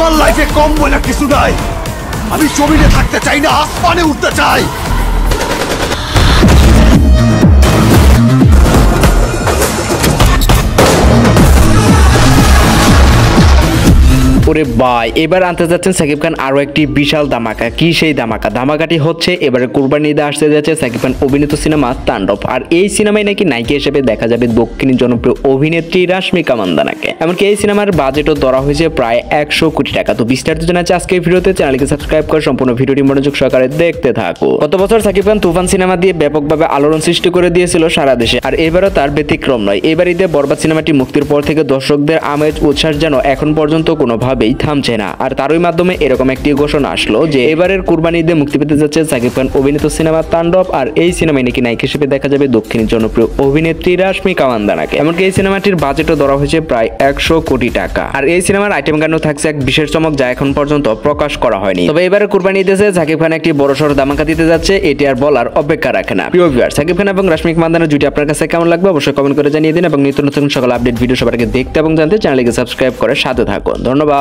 আমার লাইফে কম বলে কিছু নাই। আমি জমিনে থাকতে চাই না, আসমানে উঠতে চাই। ওরে ভাই, এবার আনতে যাচ্ছেন সাকিব খান আরো একটি বিশাল ধামাকা। কি সেই ধামাকা? ধামাকাটি হচ্ছে এবারে কুরবানি ঈদে আসতে যাচ্ছে সাকিব খান অভিনীত সিনেমা তাণ্ডব। আর এই সিনেমায় নাকি নায়িকা হিসেবে দেখা যাবে দক্ষিণী জনপ্রিয় অভিনেত্রী রাশমিকা মান্দানাকে। এমনকি এই সিনেমার বাজেটও ধরা হয়েছে প্রায় 100 কোটি টাকা। তো বিস্তারিত জানাচ্ছি আজকে এই ভিডিওতে। চ্যানেলকে সাবস্ক্রাইব করে সম্পূর্ণ ভিডিওটি মনোযোগ সহকারে দেখতে থাকো। গত বছর সাকিব খান তুফান সিনেমা দিয়ে ব্যাপকভাবে আলোড়ন সৃষ্টি করে দিয়েছিল সারা দেশে, আর এবারও তার ব্যতিক্রম নয়। এবার ঈদে বরবাদ সিনেমাটি মুক্তির পর থেকে দর্শকদের আমেজ উচ্ছ্বাস যেন এখন পর্যন্ত কোনোভাবেই থামছে না। আর তারই মাধ্যমে এরকম একটি ঘোষণা আসলো যে এবারের কুরবানি ঈদে মুক্তি পেতে যাচ্ছে সাকিব খান অভিনীত সিনেমা তাণ্ডব। আর এই সিনেমায় নাকি নায়িকা হিসেবে দেখা যাবে দক্ষিণী জনপ্রিয় অভিনেত্রী রাশমিকা মান্দানাকে। এমনকি এই সিনেমাটির বাজেটও ধরা হয়েছে প্রায় 100 কোটি টাকা। আর এই সিনেমার আইটেম গানও থাকছে এক বিশেষ চমক, যা এখন পর্যন্ত প্রকাশ করা হয়নি। তবে এবারে কুরবানি ঈদে সাকিব খান একটি বড়সড় ধামাকা দিতে যাচ্ছে, এটি আর বলার অপেক্ষা রাখে না। প্রিয় ভিউয়ার, সাকিব খান এবং রাশমিকা মান্দানার জুটি আপনার কাছে কেমন লাগবে অবশ্যই কমেন্ট করে জানিয়ে দিন, এবং নিত্য নতুন সকল আপডেট ভিডিও সবার আগে দেখতে এবং জানতে চ্যানেলকে সাবস্ক্রাইব করে সাথে থাকুন। ধন্যবাদ।